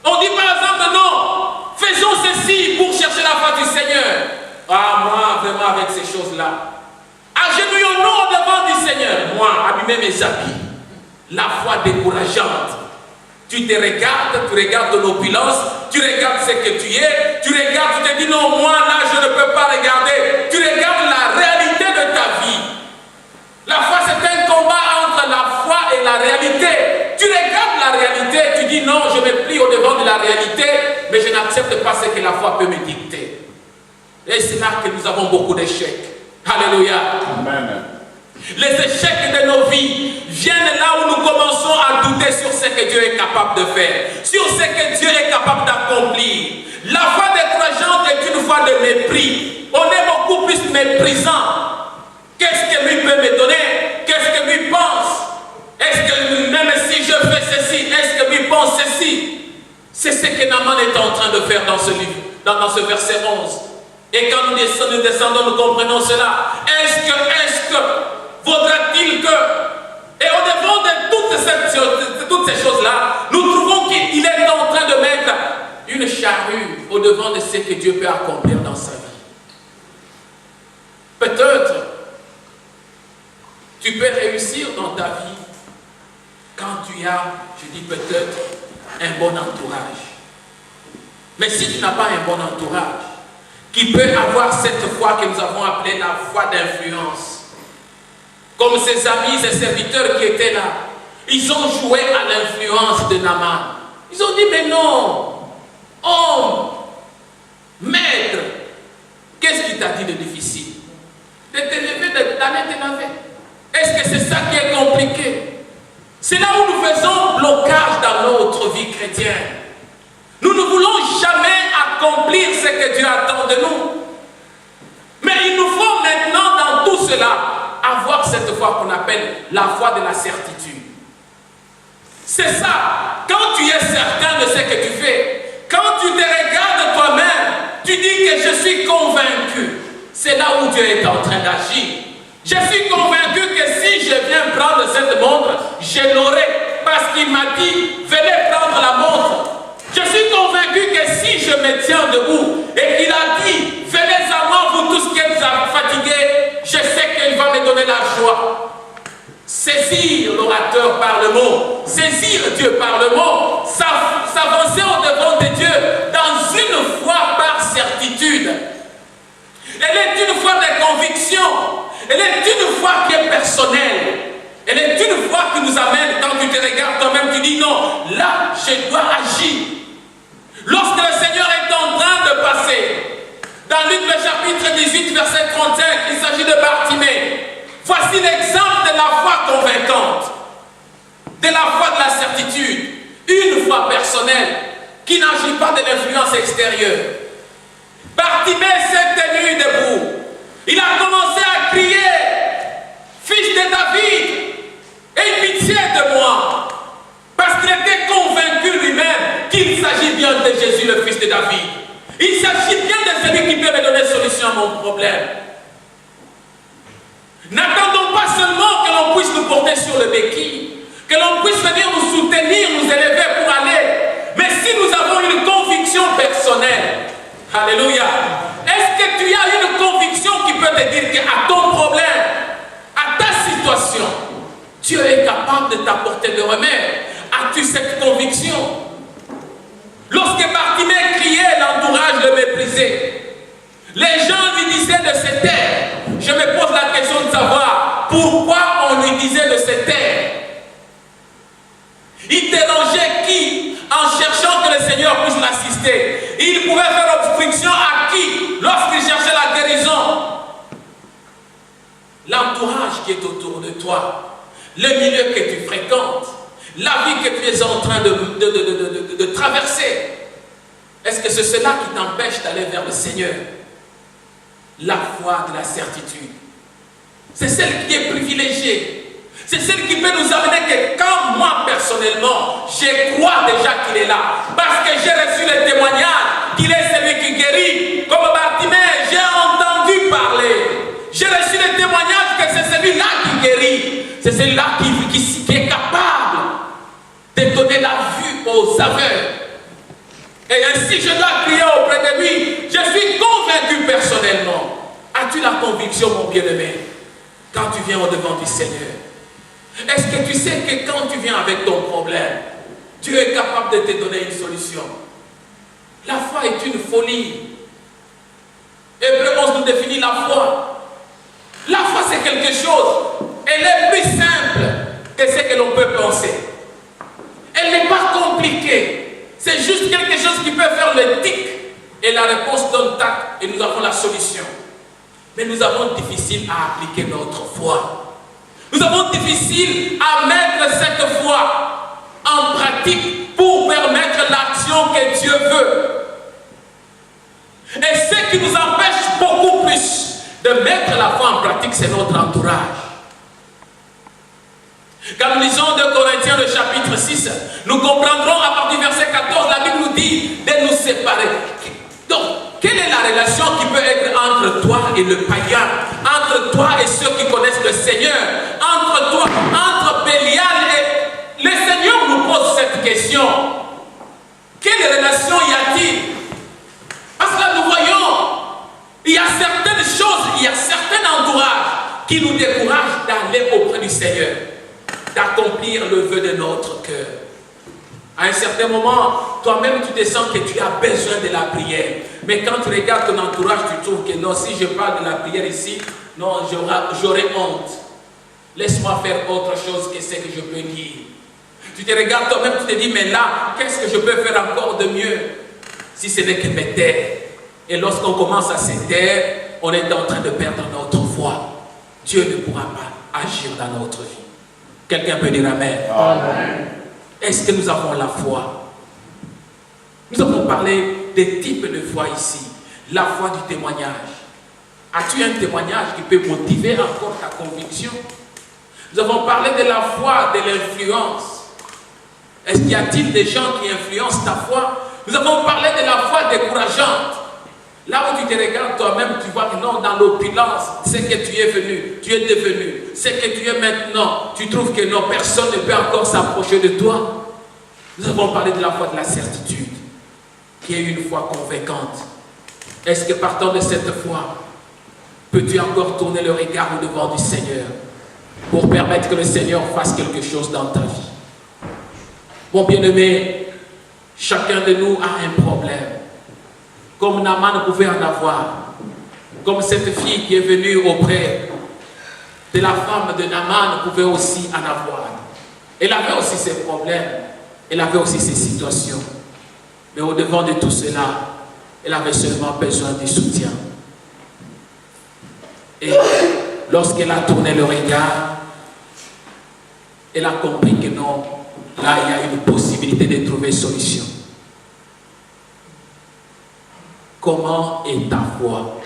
On dit par exemple, non, faisons ceci pour chercher la foi du Seigneur. Ah, moi, vraiment, avec ces choses-là. Agenouillons-nous devant du Seigneur. Moi, abîmer mes habits. La foi décourageante. Tu te regardes, tu regardes ton opulence, tu regardes ce que tu es, tu regardes, tu te dis non, moi là, je ne peux pas regarder. Tu regardes la réalité de ta vie. La foi, c'est un combat entre la foi et la réalité. Tu regardes la réalité, tu dis non, je me plie au devant de la réalité, mais je n'accepte pas ce que la foi peut me dicter. Et c'est là que nous avons beaucoup d'échecs. Alléluia. Amen. Les échecs de nos vies viennent là où nous commençons à douter sur ce que Dieu est capable de faire, sur ce que Dieu est capable d'accomplir. La foi décourageante est une foi de mépris. On est beaucoup plus méprisant. Qu'est-ce que lui peut me donner? Qu'est-ce que lui pense? Est-ce que même si je fais ceci, est-ce que lui pense ceci? C'est ce que Naaman est en train de faire dans ce livre, dans ce verset 11. Et quand nous descendons, nous comprenons cela. Est-ce que vaudra-t-il que... Et au-devant de toutes ces choses-là, nous trouvons qu'il est en train de mettre une charrue au-devant de ce que Dieu peut accomplir dans sa vie. Peut-être, tu peux réussir dans ta vie quand tu as, je dis peut-être, un bon entourage. Mais si tu n'as pas un bon entourage, qui peut avoir cette foi que nous avons appelée la foi d'influence, comme ses amis, ses serviteurs qui étaient là, ils ont joué à l'influence de Naaman. Ils ont dit, mais non, homme, maître, qu'est-ce qui t'a dit de difficile? De te lever, d'aller te laver. Est-ce que c'est ça qui est compliqué? C'est là où nous faisons blocage dans notre vie chrétienne. Nous ne voulons jamais accomplir ce que Dieu attend de nous. Mais il nous faut maintenant dans tout cela avoir cette foi qu'on appelle la foi de la certitude. C'est ça. Quand tu es certain de ce que tu fais, quand tu te regardes toi-même, tu dis que je suis convaincu. C'est là où Dieu est en train d'agir. Je suis convaincu que si je viens prendre cette montre, je l'aurai. Parce qu'il m'a dit, venez prendre la montre. Je suis convaincu que si je me tiens debout et qu'il a dit, venez à moi, vous tous qui êtes fatigués, je sais qu'il va me donner la joie. Saisir l'orateur par le mot, saisir Dieu par le mot, s'avancer au-devant de Dieu dans une foi par certitude. Elle est une foi de conviction, elle est une foi qui est personnelle. Elle est une foi qui nous amène, quand tu te regardes toi-même, tu dis non, là, je dois agir. Lorsque le Seigneur est en train de chapitre 18, verset 35, il s'agit de Bartimée. Voici l'exemple de la foi convaincante, de la foi de la certitude, une foi personnelle qui n'agit pas de l'influence extérieure. Bartimée s'est tenu debout. Il a commencé à crier, fils de David, aie pitié de moi. Parce qu'il était convaincu lui-même qu'il s'agit bien de Jésus, le fils de David. Il s'agit bien de celui qui peut me donner solution à mon problème. N'attendons pas seulement que l'on puisse nous porter sur le béquille, que l'on puisse venir nous soutenir, nous élever pour aller. Mais si nous avons une conviction personnelle, alléluia, est-ce que tu as une conviction qui peut te dire qu'à ton problème, à ta situation, Dieu est capable de t'apporter le remède? As-tu cette conviction? Lorsque Bartimée criait, l'entourage le méprisait. Les gens lui disaient de se taire. Je me pose la question de savoir pourquoi on lui disait de se taire. Il dérangeait qui en cherchant que le Seigneur puisse l'assister? Il pouvait faire obstruction à qui lorsqu'il cherchait la guérison? L'entourage qui est autour de toi, le milieu que tu fréquentes, la vie que tu es en train de traverser. Est-ce que c'est cela qui t'empêche d'aller vers le Seigneur? La foi de la certitude. C'est celle qui est privilégiée. C'est celle qui peut nous amener que quand moi personnellement, je crois déjà qu'il est là. Parce que j'ai reçu le témoignage qu'il est celui qui guérit. Comme Bartimée, j'ai entendu parler. J'ai reçu le témoignage que c'est celui-là qui guérit. C'est celui-là qui est capable de donner la vue aux aveugles. Et ainsi je dois crier auprès de lui. Je suis convaincu personnellement. As-tu la conviction, mon bien-aimé, quand tu viens au-devant du Seigneur? Est-ce que tu sais que quand tu viens avec ton problème, Dieu est capable de te donner une solution? La foi est une folie. Hébreux 11 nous définit la foi. La foi, c'est quelque chose. Elle est plus simple que ce que l'on peut penser. Elle n'est pas compliquée. C'est juste quelque chose qui peut faire le tic et la réponse donne tac et nous avons la solution. Mais nous avons difficile à appliquer notre foi. Nous avons difficile à mettre cette foi en pratique pour permettre l'action que Dieu veut. Et ce qui nous empêche beaucoup plus de mettre la foi en pratique, c'est notre entourage. Quand nous lisons 2 Corinthiens le chapitre 6, nous comprendrons à partir du verset 14, la Bible nous dit de nous séparer. Donc, quelle est la relation qui peut être entre toi et le païen, entre toi et ceux qui connaissent le Seigneur, entre toi, entre Bélial et... Le Seigneur nous pose cette question. Quelle relation y a-t-il? Parce que là, nous voyons, il y a certaines choses, il y a certains entourages qui nous découragent d'aller auprès du Seigneur, d'accomplir le vœu de notre cœur. À un certain moment, toi-même tu te sens que tu as besoin de la prière. Mais quand tu regardes ton entourage, tu trouves que non, si je parle de la prière ici, non, j'aurai honte. Laisse-moi faire autre chose que ce que je peux dire. Tu te regardes toi-même, tu te dis, mais là, qu'est-ce que je peux faire encore de mieux? Si ce n'est que me taire. Et lorsqu'on commence à se taire, on est en train de perdre notre foi. Dieu ne pourra pas agir dans notre vie. Quelqu'un peut dire Amen. Amen. Est-ce que nous avons la foi? Nous avons parlé des types de foi ici. La foi du témoignage. As-tu un témoignage qui peut motiver encore ta conviction? Nous avons parlé de la foi, de l'influence. Est-ce qu'il y a-t-il des gens qui influencent ta foi? Nous avons parlé de la foi décourageante. Là où tu te regardes toi-même, tu vois que non, dans l'opulence, c'est que tu es venu, tu es devenu, c'est que tu es maintenant, tu trouves que non, personne ne peut encore s'approcher de toi. Nous avons parlé de la foi de la certitude, qui est une foi convaincante. Est-ce que partant de cette foi, peux-tu encore tourner le regard au devant du Seigneur pour permettre que le Seigneur fasse quelque chose dans ta vie? Mon bien-aimé, chacun de nous a un problème. Comme Naaman pouvait en avoir. Comme cette fille qui est venue auprès de la femme de Naaman pouvait aussi en avoir. Elle avait aussi ses problèmes. Elle avait aussi ses situations. Mais au-devant de tout cela, elle avait seulement besoin du soutien. Et lorsqu'elle a tourné le regard, elle a compris que non, là il y a une possibilité de trouver solution. Comment est ta foi?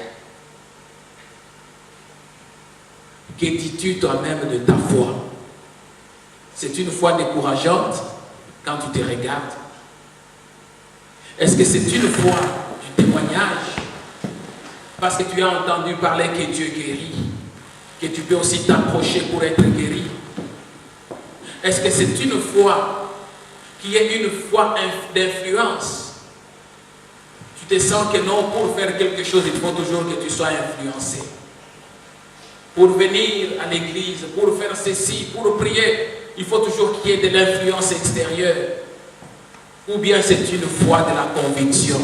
Que dis-tu toi-même de ta foi? C'est une foi décourageante quand tu te regardes? Est-ce que c'est une foi du témoignage? Parce que tu as entendu parler que Dieu guérit, que tu peux aussi t'approcher pour être guéri. Est-ce que c'est une foi qui est une foi d'influence? Tu te sens que non, pour faire quelque chose, il faut toujours que tu sois influencé. Pour venir à l'église, pour faire ceci, pour prier, il faut toujours qu'il y ait de l'influence extérieure. Ou bien c'est une foi de la conviction.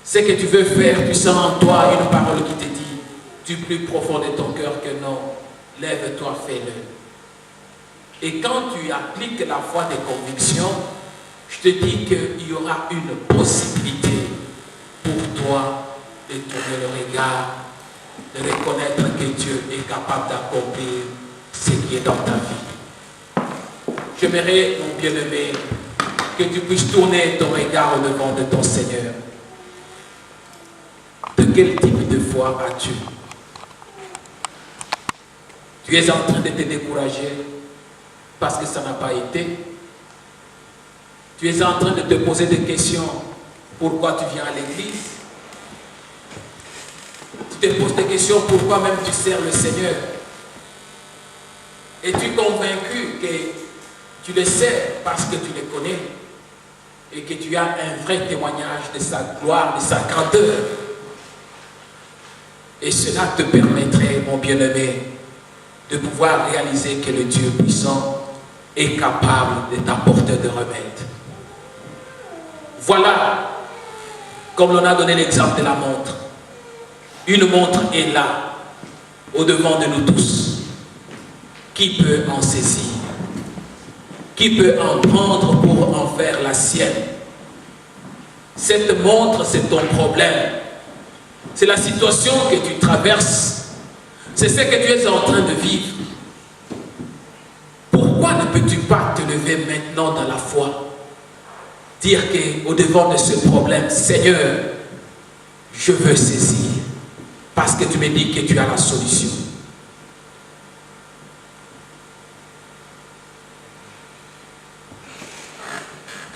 Ce que tu veux faire, tu sens en toi une parole qui te dit du plus profond de ton cœur que non, lève-toi, fais-le. Et quand tu appliques la foi des convictions, je te dis qu'il y aura une possibilité pour toi de tourner le regard, de reconnaître que Dieu est capable d'accomplir ce qui est dans ta vie. J'aimerais, mon bien-aimé, que tu puisses tourner ton regard au devant de ton Seigneur. De quel type de foi as-tu? Tu es en train de te décourager parce que ça n'a pas été. Tu es en train de te poser des questions. Pourquoi tu viens à l'église? Tu te poses des questions pourquoi même tu sers le Seigneur. Es-tu convaincu que tu le sers parce que tu le connais et que tu as un vrai témoignage de sa gloire, de sa grandeur? Et cela te permettrait, mon bien-aimé, de pouvoir réaliser que le Dieu puissant est capable de t'apporter de remède. Voilà, comme l'on a donné l'exemple de la montre. Une montre est là, au devant de nous tous. Qui peut en saisir? Qui peut en prendre pour en faire la sienne? Cette montre, c'est ton problème. C'est la situation que tu traverses. C'est ce que tu es en train de vivre. Pourquoi ne peux-tu pas te lever maintenant dans la foi? Dire qu'au devant de ce problème, Seigneur, je veux saisir. Parce que tu me dis que tu as la solution.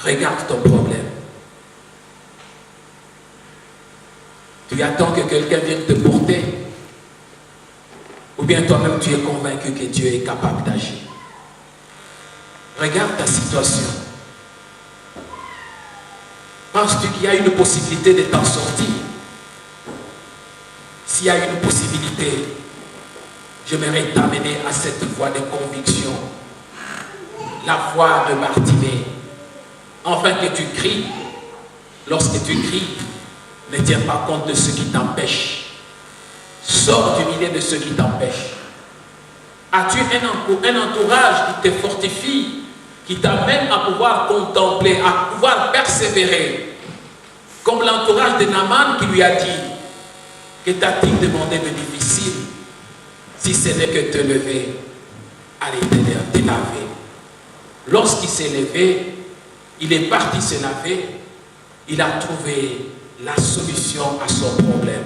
Regarde ton problème. Tu attends que quelqu'un vienne te porter. Ou bien toi-même tu es convaincu que Dieu est capable d'agir. Regarde ta situation. Penses-tu qu'il y a une possibilité de t'en sortir? S'il y a une possibilité, j'aimerais t'amener à cette voie de conviction. La voie de Bartimée. Enfin que tu cries. Lorsque tu cries, ne tiens pas compte de ce qui t'empêche. Sors du milieu de ce qui t'empêche. As-tu un entourage qui te fortifie, qui t'amène à pouvoir contempler, à pouvoir persévérer? Comme l'entourage de Naaman qui lui a dit, que t'a-t-il demandé de difficile, si ce n'est que te lever, aller te laver. Lorsqu'il s'est levé, il est parti se laver, il a trouvé la solution à son problème.